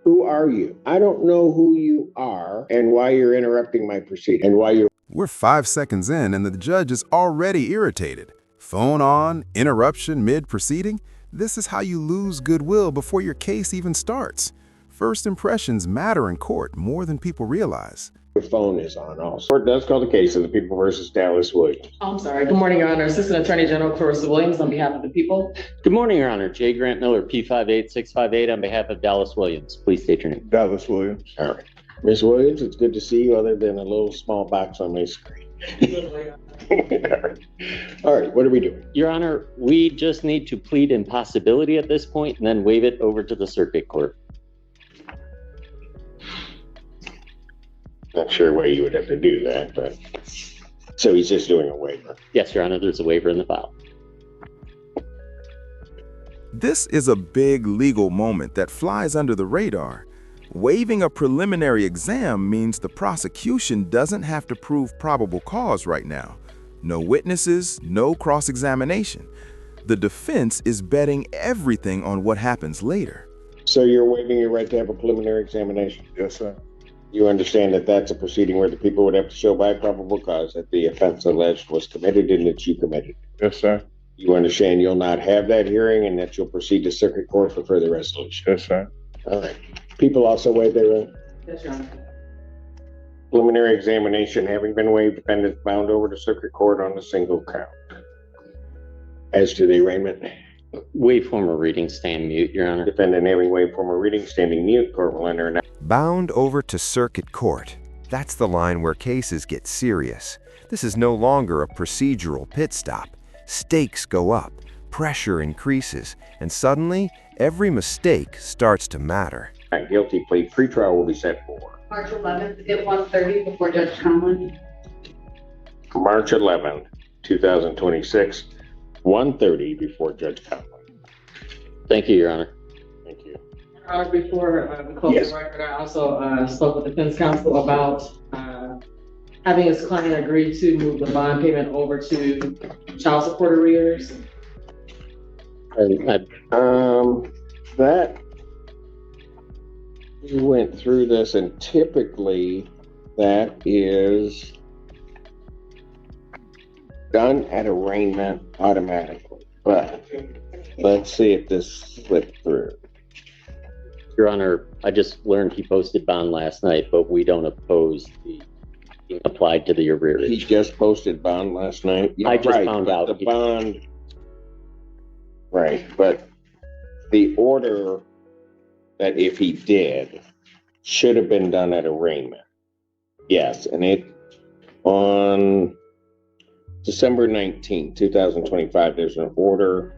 Who are you? I don't know who you are and why you're interrupting my proceeding and why you're... We're 5 seconds in and the judge is already irritated. Phone on, interruption mid-proceeding. This is how you lose goodwill before your case even starts. First impressions matter in court more than people realize. Your phone is on also. Court does call the case of the People versus Dallas Williams. Oh, I'm sorry. Good morning, Your Honor. Assistant Attorney General Clarissa Williams on behalf of the people. Good morning, Your Honor. J. Grant Miller, P58658 on behalf of Dallas Williams. Please state your name. Dallas Williams. All right. Ms. Williams, it's good to see you other than a little small box on my screen. All right, what are we doing? Your Honor, we just need to plead impossibility at this point and then waive it over to the circuit court. Not sure why you would have to do that, but so he's just doing a waiver. Yes, Your Honor, there's a waiver in the file. This is a big legal moment that flies under the radar. Waiving a preliminary exam means the prosecution doesn't have to prove probable cause right now. No witnesses, no cross-examination. The defense is betting everything on what happens later. So you're waiving your right to have a preliminary examination? Yes, sir. You understand that that's a proceeding where the people would have to show by probable cause that the offense alleged was committed and that you committed. Yes, sir. You understand you'll not have that hearing and that you'll proceed to circuit court for further resolution. Yes, sir. All right. People also waive their right. Yes, Your Honor. Preliminary examination having been waived, defendant bound over to circuit court on a single count. As to the arraignment, Waive formal reading, stand mute, Your Honor. defendant having waived formal reading, standing mute, court will enter an... Bound over to circuit court. That's the line where cases get serious. This is no longer a procedural pit stop. Stakes go up, pressure increases, and suddenly, every mistake starts to matter. Guilty plea pretrial will be set for March 11th at 1:30 before Judge Conlon. March 11th, 2026, 1:30 before Judge Conlon. Thank you, Your Honor. Thank you. Your Honor, before we close Yes. the record, I also spoke with defense counsel about having his client agree to move the bond payment over to child support arrears. That we went through this, and typically that is done at arraignment automatically, but let's see if this slipped through. Your Honor, I just learned he posted bond last night, but we don't oppose the being applied to the He arrearage. just posted bond last night. I just Right, found but out. the bond. Right, but the order that if he did should have been done at arraignment. Yes, and it on December 19th, 2025, there's an order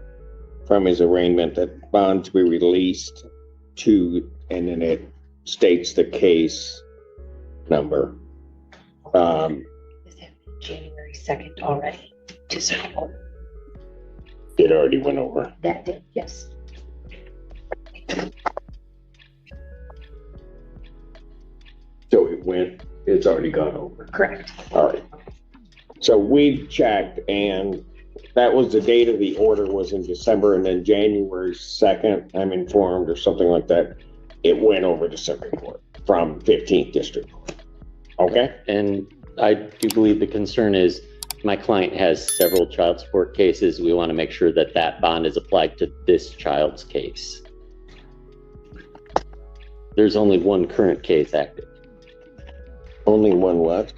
from his arraignment that bond to be released to, and then it states the case number. Is it January 2nd already to circuit court? It already went over. That did, yes. So it's already gone over. Correct. All right. So we checked, and that was the date of the order was in December, and then January 2nd, I'm informed, or something like that, it went over to circuit court from 15th District Court. Okay? And I do believe the concern is my client has several child support cases. We want to make sure that that bond is applied to this child's case. There's only one current case active. Only one what?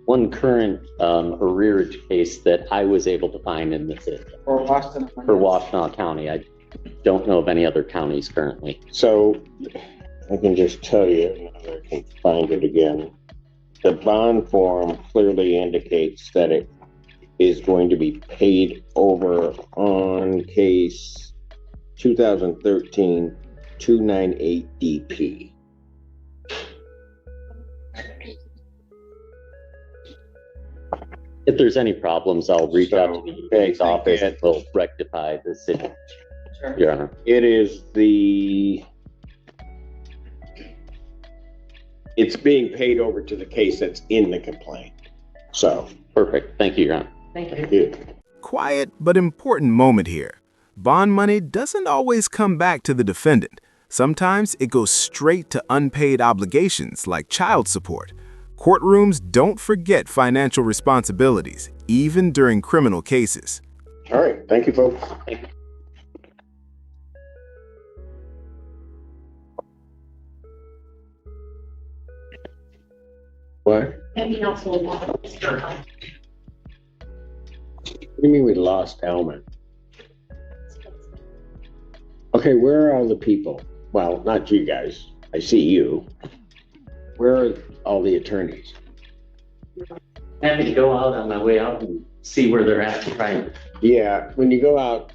One current arrearage case that I was able to find in the city For Washington. for Washtenaw County. I don't know of any other counties currently. So I can just tell you, now that I can find it again. The bond form clearly indicates that it is going to be paid over on case 2013 298 DP. If there's any problems, I'll reach out to the DA's office and we'll rectify the city. Sure. Your Honor. It is it's being paid over to the case that's in the complaint. So, Perfect. Thank you, Your Honor. Thank you. yeah. Quiet but important moment here. Bond money doesn't always come back to the defendant. Sometimes it goes straight to unpaid obligations like child support. Courtrooms don't forget financial responsibilities, even during criminal cases. All right, thank you, folks. What? Any counsel? What do you mean we lost Elman? Okay, where are all the people? Well, not you guys. I see you. Where are all the attorneys? Happy to go out on my way out and see where they're at. Right. Yeah, when you go out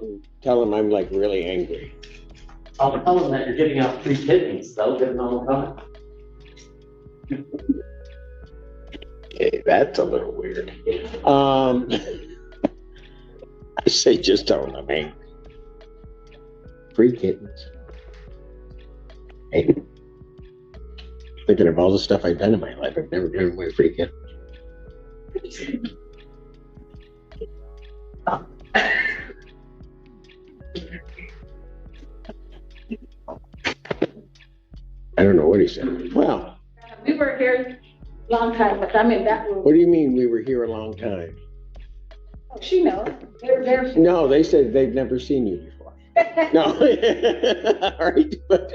and tell them I'm like really angry. I'll tell them that you're giving out free kittens. They'll get them all coming. Okay, that's a little weird. I say just tell them I'm angry. Free kittens. Hey, thinking of all the stuff I've done in my life, I've never given away free kittens. I don't know what he said. Well, We were here a long time, but I'm in that room. what do you mean we were here a long time? Oh, she knows. They're No, they said they've never seen you before. No. All right, but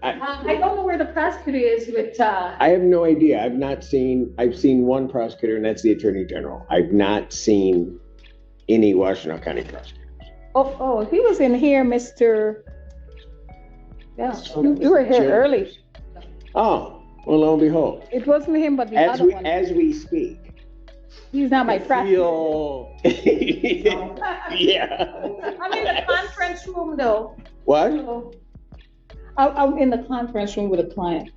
I don't know where the prosecutor is with, I have no idea. I've seen one prosecutor, and that's the Attorney General. I've not seen any Washtenaw County prosecutor. he was in here, Mr. Yeah, you were here early. Oh, well, lo and behold. It wasn't him, but the other one. As we speak. He's not my prosecutor. Yeah. I'm in the conference room though. What? So, I'm in the conference room with a client.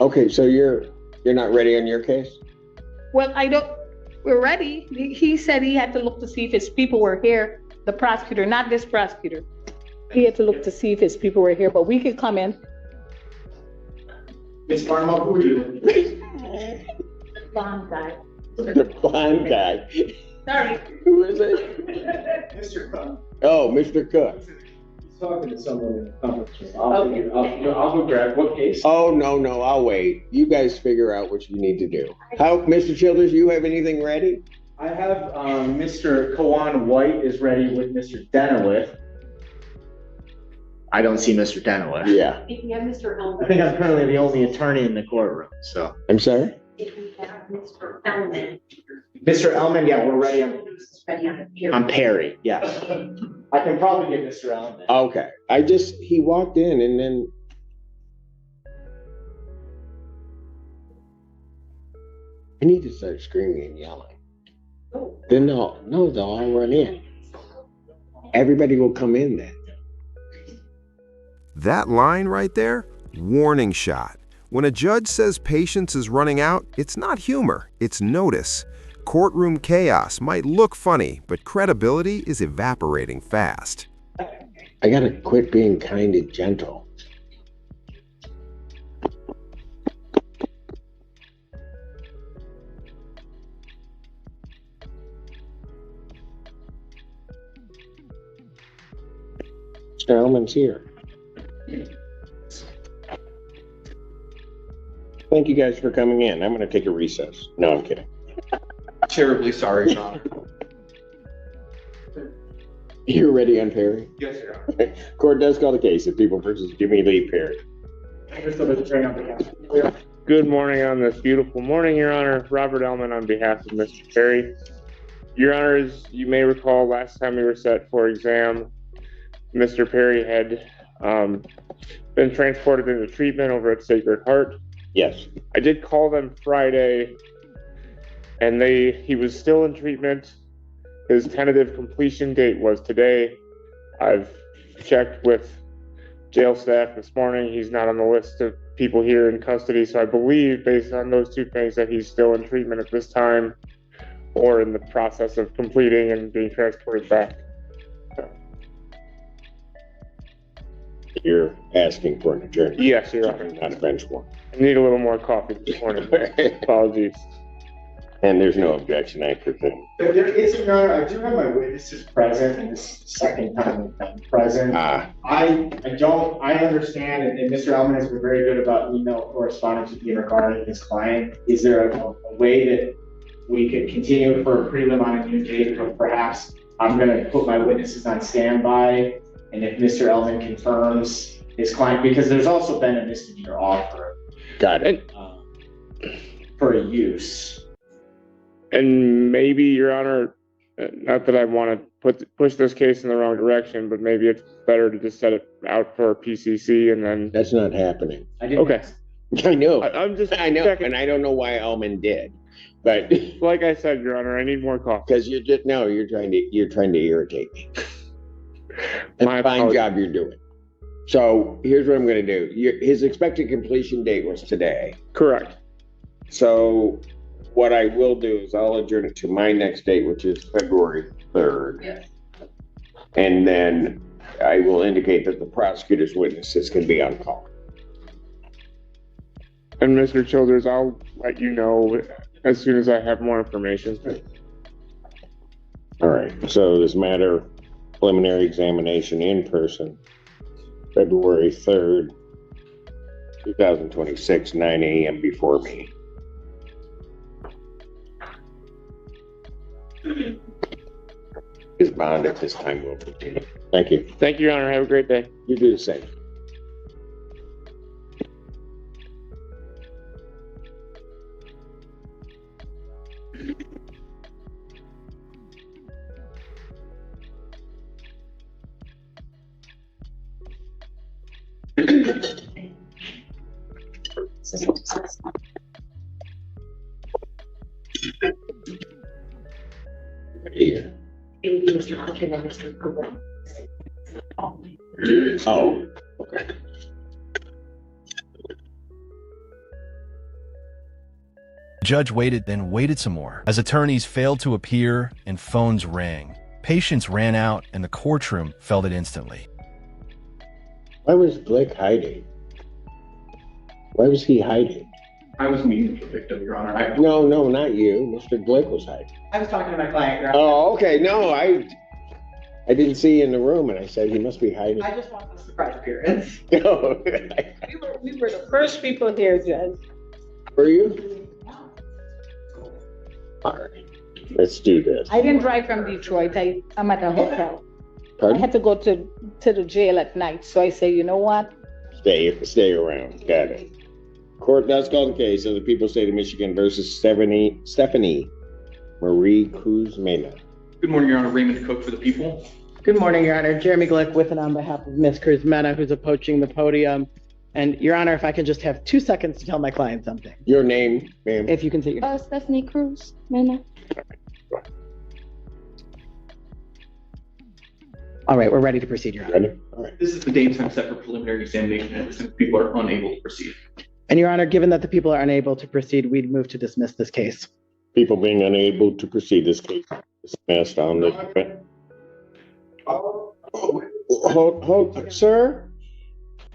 Okay, so you're not ready on your case? Well, we're ready. He said he had to look to see if his people were here, the prosecutor, not this prosecutor. He had to look to see if his people were here, but we could come in. Ms. Farmo, who are you? Blonde guy. The blonde guy. Sorry. Who is it? Mr. Cook. Oh, Mr. Cook. He's talking to someone in the conference room. I'll go grab what case? Oh, no, I'll wait. You guys figure out what you need to do. Mr. Childers, you have anything ready? I have Mr. Kawan White is ready with Mr. Denowith. I don't see Mr. Denowith. Yeah. If we have Mr. Elman. I think I'm currently the only attorney in the courtroom, so. I'm sorry? If we have Mr. Elman. Mr. Elman, yeah, we're ready. Ready on here. I'm Perry, yes. I can probably get Mr. Elman. Okay. He walked in and then. I need to start screaming and yelling. Then they'll all run in. Everybody will come in then. That line right there, warning shot. When a judge says patience is running out, it's not humor, it's notice. Courtroom chaos might look funny, but credibility is evaporating fast. I gotta quit being kind and gentle. Mr. Elman's here. Thank you guys for coming in. I'm gonna take a recess. No, I'm kidding. Terribly sorry, Your Honor. You're ready on Perry? Yes, Your Honor. Court does call the case of People versus Jimmy Lee Perry. Good morning on this beautiful morning, Your Honor. Robert Elman on behalf of Mr. Perry. Your Honors, you may recall last time we were set for exam, Mr. Perry had been transported into treatment over at Sacred Heart. Yes. I did call them Friday, and he was still in treatment. His tentative completion date was today. I've checked with jail staff this morning. He's not on the list of people here in custody, so I believe, based on those two things, that he's still in treatment at this time or in the process of completing and being transported back. You're asking for an adjournment? Yes, Your Honor. Not a bench warrant. I need a little more coffee this morning. Apologies. And there's no objection, I presume. But there is, Your Honor, I do have my witnesses present, and this is the second time I'm present. I understand, and Mr. Elman has been very good about email correspondence with me regarding his client. Is there a way that we could continue for a prelim on a new date, or perhaps I'm gonna put my witnesses on standby, and if Mr. Elman confirms his client, because there's also been a misdemeanor offer. Got it. For a use. And maybe, Your Honor, not that I want to push this case in the wrong direction, but maybe it's better to just set it out for PCC and then. That's not happening. Okay. I know. I know, checking. and I don't know why Elman did, but like I said, Your Honor, I need more coffee. because you're trying to irritate me. That's a fine job you're doing. So here's what I'm going to do. His expected completion date was today. Correct. So what I will do is I'll adjourn it to my next date, which is February 3rd. Yes. And then I will indicate that the prosecutor's witnesses can be on call. And Mr. Childers, I'll let you know as soon as I have more information. All right. So this matter, preliminary examination in person, February 3rd, 2026, 9 a.m. before me. His bond at this time will continue. Thank you. Thank you, Your Honor. Have a great day. You do the same. Here. Mr. Cook and then Mr. Cooper. Oh, okay. Judge waited, then waited some more. As attorneys failed to appear and phones rang, patience ran out and the courtroom felt it instantly. Why was Glick hiding? Why was he hiding? I was meeting the victim, Your Honor. No, not you. Mr. Glick was hiding. I was talking to my client, Your Honor. Oh, okay. No, I didn't see you in the room, and I said he must be hiding. I just want the surprise appearance. No. We were the first people here, Judge. Were you? All right. Let's do this. I didn't drive from Detroit. I'm at a hotel. Pardon? I had to go to the jail at night. So I say, you know what? Stay around. Got it. Court does call the case of the People's State of Michigan versus Stephanie Marie Cruz Mena. Good morning, Your Honor. Raymond Cook for the people. Good morning, Your Honor. Jeremy Glick with and on behalf of Ms. Cruz Mena, who's approaching the podium. And Your Honor, if I could just have 2 seconds to tell my client something. Your name, ma'am? If you can take your Stephanie Cruz Mena. All right, we're ready to proceed, Your Honor. Ready? All right. This is the date and time set for preliminary examination, and since people are unable to proceed. And Your Honor, given that the people are unable to proceed, we'd move to dismiss this case. People being unable to proceed, this case is dismissed on the. Hold, sir.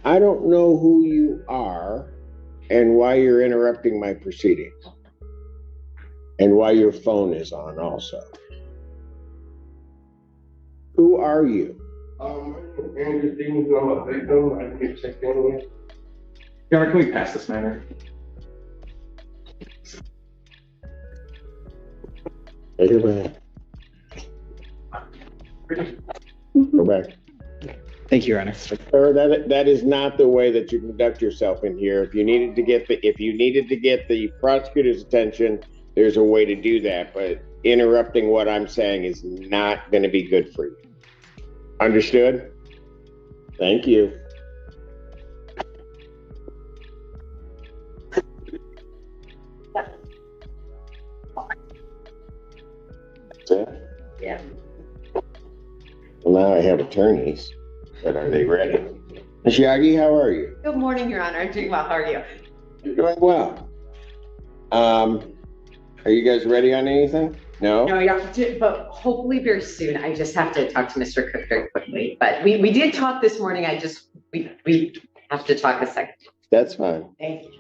I don't know who you are and why you're interrupting my proceedings. And why your phone is on also. Who are you? Andrew Stevens, I'm a victim. I can check in. Your Honor, can we pass this matter? Take it back. Go back. Thank you, Your Honor. Sir, that is not the way that you conduct yourself in here. If you needed to get the prosecutor's attention, there's a way to do that. But interrupting what I'm saying is not going to be good for you. Understood? Thank you. That's it? Yeah. Well, now I have attorneys, but are they ready? Ms. Yagi, how are you? Good morning, Your Honor. I'm doing well. How are you? You're doing well. Are you guys ready on anything? No? No, but hopefully very soon. I just have to talk to Mr. Cook very quickly. But we did talk this morning. We have to talk a second. That's fine. Thank you.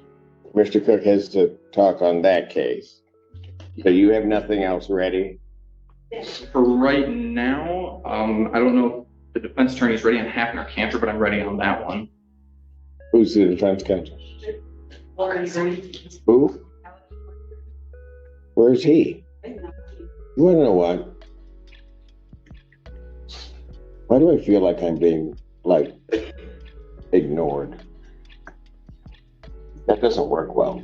Mr. Cook has to talk on that case. So you have nothing else ready? For right now, I don't know if the defense attorney is ready on Hackner Cantor, but I'm ready on that one. Who's the defense counsel? Who? Where's he? You wanna know what? Why do I feel like I'm being, like, ignored? That doesn't work well.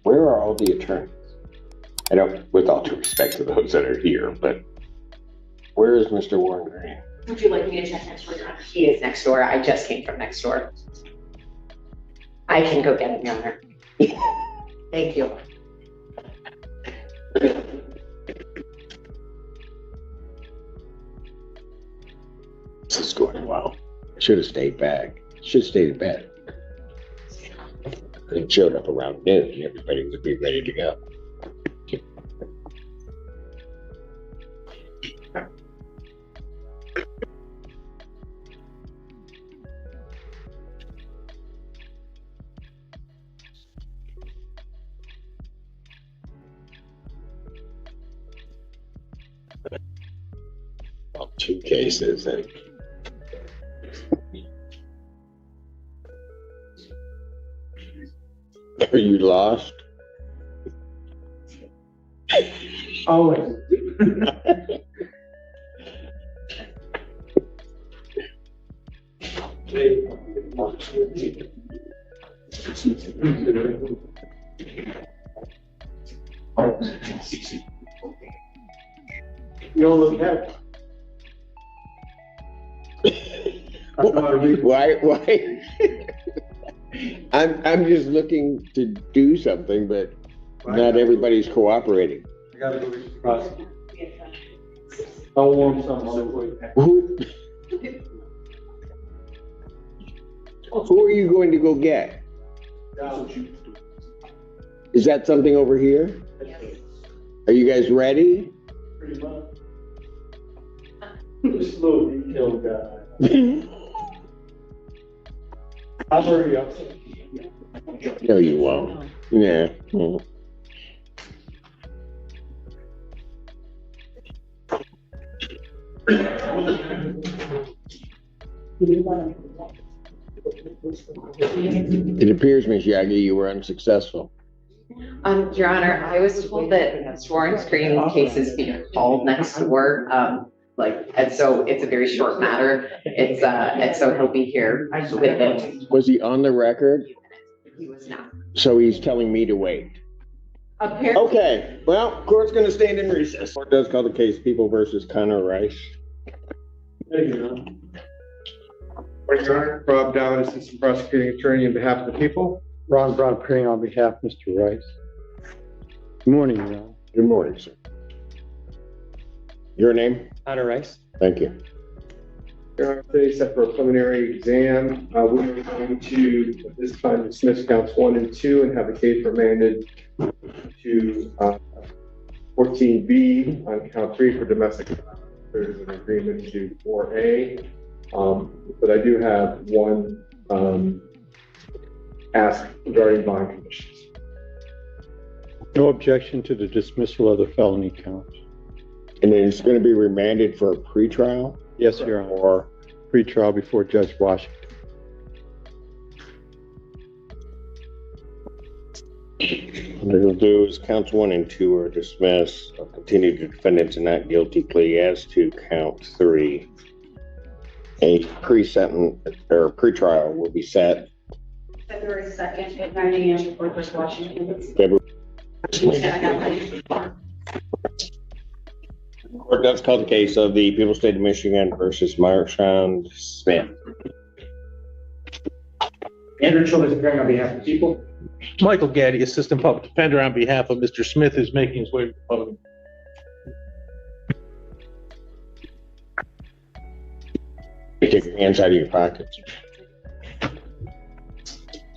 Where are all the attorneys? I don't, with all due respect to those that are here, but where is Mr. Warren Green? Would you like me to check next door? He is next door. I just came from next door. I can go get him, Your Honor. Thank you. This is going well. I should have stayed back. Should have stayed in bed. It showed up around noon and everybody would be ready to go. Well, 2 cases and are you lost? Always. You don't look happy. Why? I'm just looking to do something, but not everybody's cooperating. I gotta go reach the prosecutor. I'll warm something for you. Who are you going to go get? Is that something over here? Are you guys ready? Pretty much. Just a little detailed guy. I'll hurry up. No, you won't. Yeah. It appears, Ms. Yagi, you were unsuccessful. Your Honor, I was told that sworn screening cases being called next door, and so it's a very short matter. And so he'll be here with it. Was he on the record? He was not. So he's telling me to wait. Apparently. Okay, well, court's gonna stand in recess. Court does call the case People versus Connor Rice. Thank you, Your Honor, Rob Dowd, Assistant Prosecuting Attorney on behalf of the people. Ron Brown appearing on behalf of Mr. Rice. Good morning, Your Honor. Good morning, sir. Your name? Connor Rice. Thank you. Your Honor, today set for a preliminary exam. We are going to, at this time, dismiss counts 1 and 2 and have the case remanded to 14B on count 3 for domestic. There's an agreement to 4A. But I do have one ask regarding bond conditions. No objection to the dismissal of the felony counts. And then it's going to be remanded for a pretrial? Yes, Your Honor. Or pretrial before Judge Washington. What we'll do is counts 1 and 2 are dismissed. I'll continue to defendant's not guilty plea as to count 3. A pre-sentence or pretrial will be set February 2nd at 9 a.m. before Judge Washington. February. Court does call the case of the People's State of Michigan versus Marchand Smith. Andrew Childers appearing on behalf of the people. Michael Gaddy, Assistant Public Defender on behalf of Mr. Smith, who's making his way to the podium. You take your hands out of your pockets.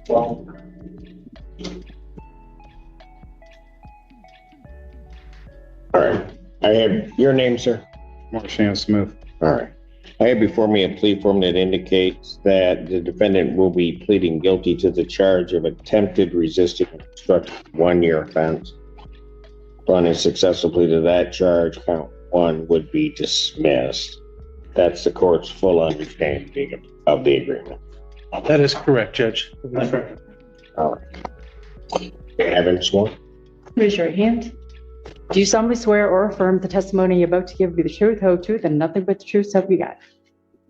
Well, all right. I have your name, sir. Marchand Smith. All right. I have before me a plea form that indicates that the defendant will be pleading guilty to the charge of attempted resisting obstruction, 1-year offense. Upon a successful plea to that charge, count one would be dismissed. That's the court's full understanding of the agreement. That is correct, Judge. All right. Have him sworn? Raise your hand. Do you solemnly swear or affirm the testimony you're about to give be the truth, whole truth, and nothing but the truth, so help you God?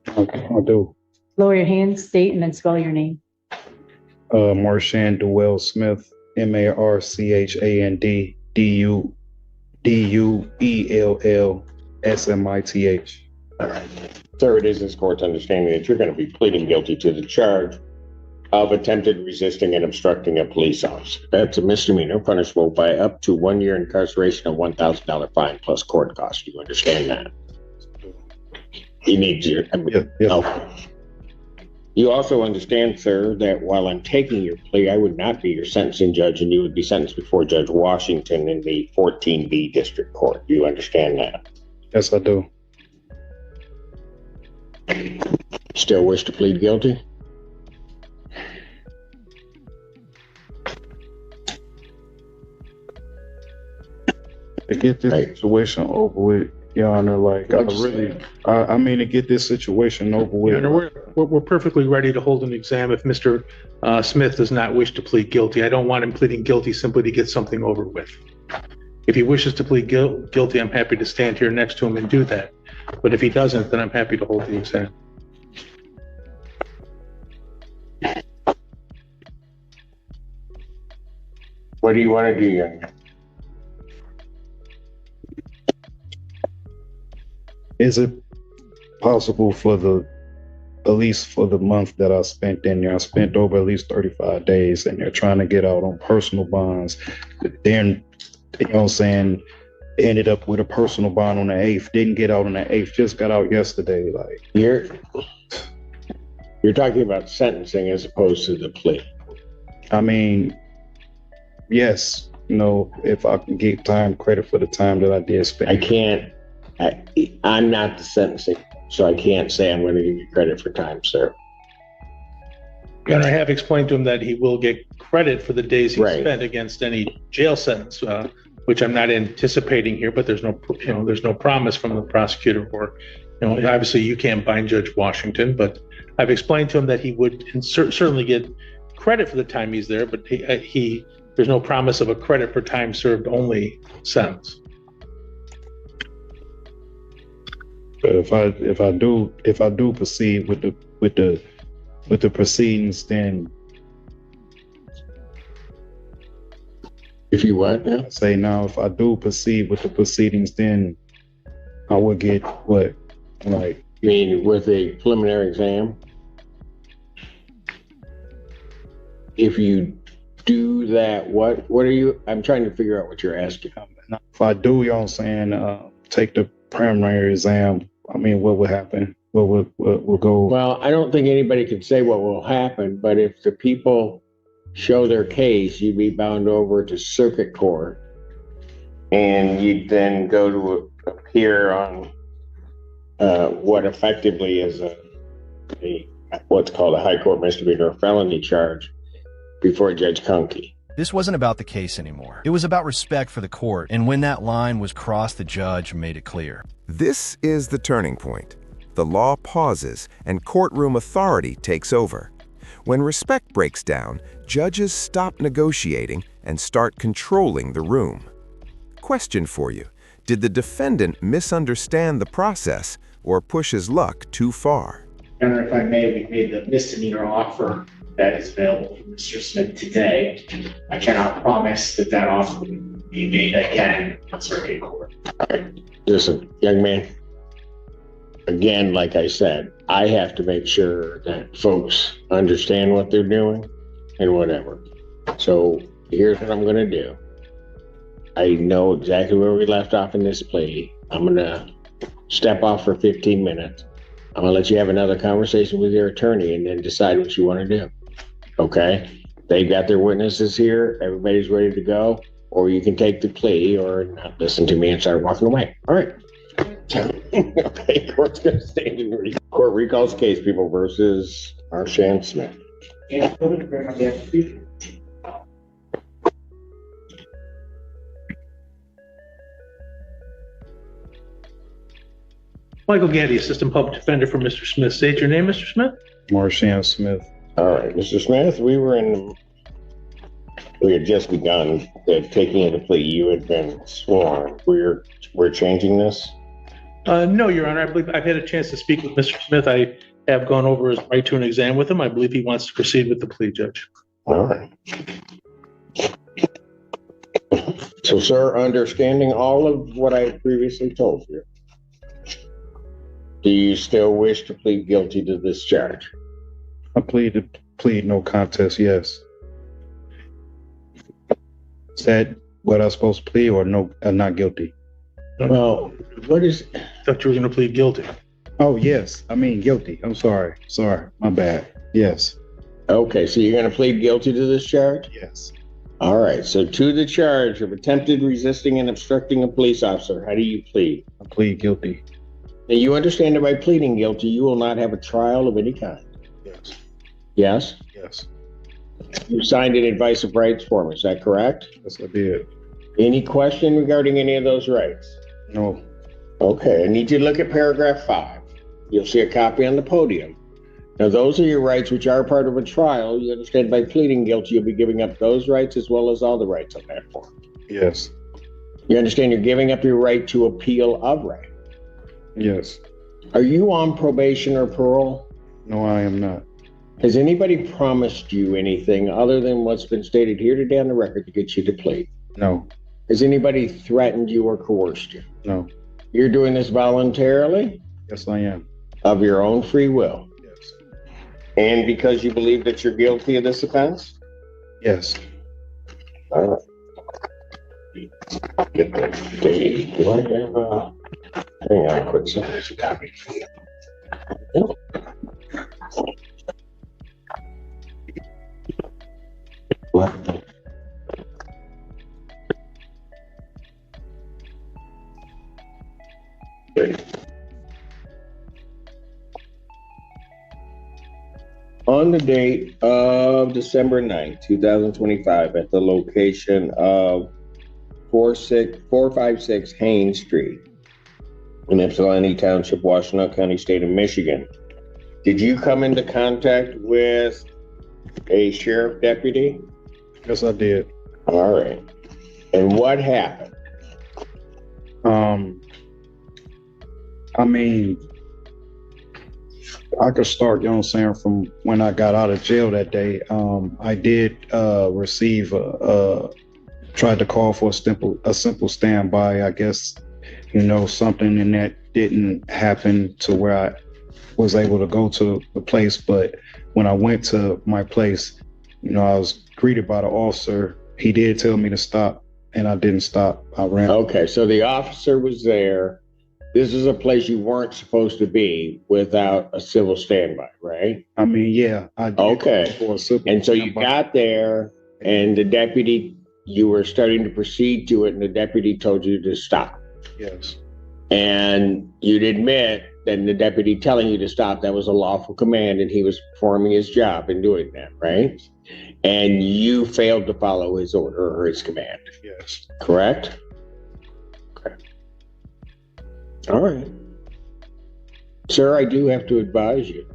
I do. Lower your hand, state, and then spell your name. Marshan Duell Smith, Marchand Duell Smith. All right. Sir, it is this court's understanding that you're going to be pleading guilty to the charge of attempted resisting and obstructing a police officer. That's a misdemeanor punishable by up to 1 year incarceration and $1,000 fine plus court costs. Do you understand that? He needs you. Okay. You also understand, sir, that while I'm taking your plea, I would not be your sentencing judge and you would be sentenced before Judge Washington in the 14B District Court. Do you understand that? Yes, I do. Still wish to plead guilty? To get this situation over with, Your Honor, like I mean to get this situation over with. Your Honor, we're perfectly ready to hold an exam if Mr. Smith does not wish to plead guilty. I don't want him pleading guilty simply to get something over with. If he wishes to plead guilty, I'm happy to stand here next to him and do that. But if he doesn't, then I'm happy to hold the exam. What do you want to do, young man? Is it possible for at least for the month that I spent in there, I spent over at least 35 days in there trying to get out on personal bonds. Then, you know what I'm saying, ended up with a personal bond on the 8th, didn't get out on the 8th, just got out yesterday. Like You're talking about sentencing as opposed to the plea. I mean, yes, you know, if I can get time credit for the time that I did spend. I'm not the sentencing, so I can't say I'm going to give you credit for time, sir. And I have explained to him that he will get credit for the days he spent against any jail sentence, which I'm not anticipating here. But there's no promise from the prosecutor, or obviously you can't bind Judge Washington. But I've explained to him that he would certainly get credit for the time he's there, but there's no promise of a credit for time served only sentence. But if I do proceed with the proceedings, then if you what? I say now, if I do proceed with the proceedings, then I will get what, like? You mean with a preliminary exam? If you do that, what are you? I'm trying to figure out what you're asking. If I do, you know what I'm saying, take the preliminary exam, I mean, what would happen? What will go? Well, I don't think anybody can say what will happen, but if the people show their case, you'd be bound over to circuit court, and you'd then go to appear on what effectively is what's called a high court misdemeanor felony charge before Judge Conkey. This wasn't about the case anymore. It was about respect for the court, and when that line was crossed, the judge made it clear. This is the turning point. The law pauses, and courtroom authority takes over. When respect breaks down, judges stop negotiating and start controlling the room. Question for you: did the defendant misunderstand the process or push his luck too far? Your Honor, if I may, we made the misdemeanor offer that is available for Mr. Smith today. I cannot promise that that offer will be made again on circuit court. Listen, young man, again, like I said, I have to make sure that folks understand what they're doing and whatever. So here's what I'm going to do. I know exactly where we left off in this plea. I'm going to step off for 15 minutes. I'm going to let you have another conversation with your attorney and then decide what you want to do. Okay? They've got their witnesses here. Everybody's ready to go. Or you can take the plea or not listen to me and start walking away. All right. Okay, court's going to stand in court recalls case people versus Marshan Smith. Michael Gandy, Assistant Public Defender for Mr. Smith. State your name, Mr. Smith. Marshan Smith. All right, Mr. Smith, we had just begun the taking of the plea. You had been sworn. We're changing this? No, Your Honor. I believe I've had a chance to speak with Mr. Smith. I have gone over his right to an exam with him. I believe he wants to proceed with the plea, Judge. All right. So, sir, understanding all of what I previously told you, do you still wish to plead guilty to this charge? I plead no contest, yes. Is that what I'm supposed to plead or no, not guilty? Well, what is... I thought you were going to plead guilty. Oh, yes. I mean, guilty. I'm sorry. My bad. Yes. Okay, so you're going to plead guilty to this charge? Yes. All right, so to the charge of attempted resisting and obstructing a police officer, how do you plead? I plead guilty. Now, you understand that by pleading guilty, you will not have a trial of any kind? Yes. Yes? Yes. You signed an advice of rights form, is that correct? Yes, I did. Any question regarding any of those rights? No. Okay, I need you to look at paragraph 5. You'll see a copy on the podium. Now, those are your rights which are part of a trial. You understand by pleading guilty, you'll be giving up those rights as well as all the rights on that form. Yes. You understand you're giving up your right to appeal of right? Yes. Are you on probation or parole? No, I am not. Has anybody promised you anything other than what's been stated here today on the record to get you to plead? No. Has anybody threatened you or coerced you? No. You're doing this voluntarily? Yes, I am. Of your own free will? Yes. And because you believe that you're guilty of this offense? Yes. All right. Get the date. Do I have hang on a quick second. There's a copy for you. What? On the date of December 9th, 2025, at the location of 456 Hain Street in Ypsilanti Township, Washtenaw County, State of Michigan, did you come into contact with a sheriff deputy? Yes, I did. All right. And what happened? I mean, I could start, you know what I'm saying, from when I got out of jail that day. I did receive tried to call for a simple standby. I guess, you know, something in that didn't happen to where I was able to go to the place. But when I went to my place, you know, I was greeted by the officer. He did tell me to stop, and I didn't stop. I ran. Okay, so the officer was there. This is a place you weren't supposed to be without a civil standby, right? I mean, yeah, I did. Okay. For a civil and so you standby. got there, and the deputy, you were starting to proceed to it, and the deputy told you to stop. Yes. And you'd admit that the deputy telling you to stop, that was a lawful command, and he was performing his job in doing that, right? And you failed to follow his order or his command. Yes. Correct? Okay. All right. Sir, I do have to advise you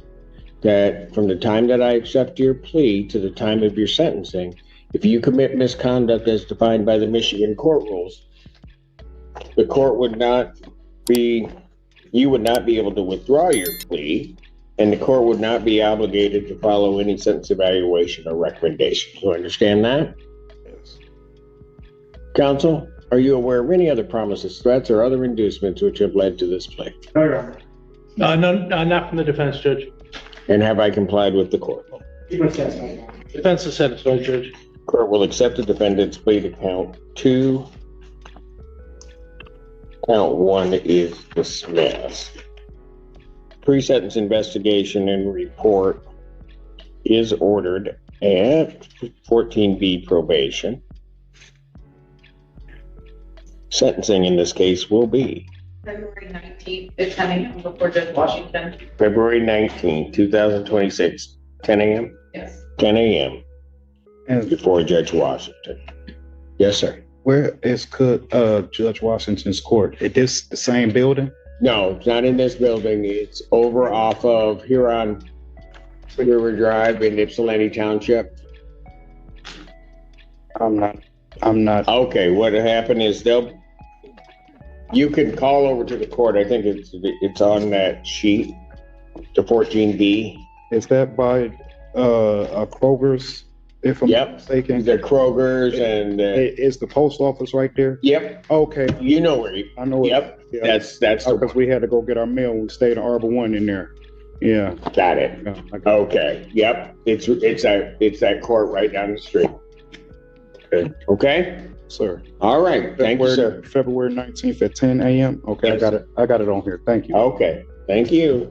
that from the time that I accept your plea to the time of your sentencing, if you commit misconduct as defined by the Michigan court rules, the court would not be, you would not be able to withdraw your plea, and the court would not be obligated to follow any sentence evaluation or recommendation. You understand that? Yes. Counsel, are you aware of any other promises, threats, or other inducements which have led to this plea? No, Your Honor. No, not from the defense, Judge. And have I complied with the court? Defense is satisfied, Judge. Court will accept the defendant's plea to count 2. Count 1 is dismissed. Pre-sentence investigation and report is ordered at 14B probation. Sentencing in this case will be February 19th at 10 a.m. before Judge Washington. February 19th, 2026, 10 a.m.? Yes. 10 a.m. And before Judge Washington. Yes, sir. where is Judge Washington's court? Is this the same building? No, it's not in this building. It's over off of Huron River Drive in Ypsilanti Township. I'm not. Okay, what happened is you can call over to the court. I think it's on that sheet, the 14B. Is that by a Kroger's, if I'm not mistaken? The Kroger's and is the post office right there? Yep. Okay. You know where I know. Yep. Yeah. That's because we had to go get our mail. We stayed in Arbor One in there. Yeah. Got it. Yeah, okay. Yep. It's that court right down the street. Okay. Okay. Sir. All right. Thank you, sir. February 19th at 10 a.m. Okay. Yes. I got it on here. Thank you. Okay. Thank you.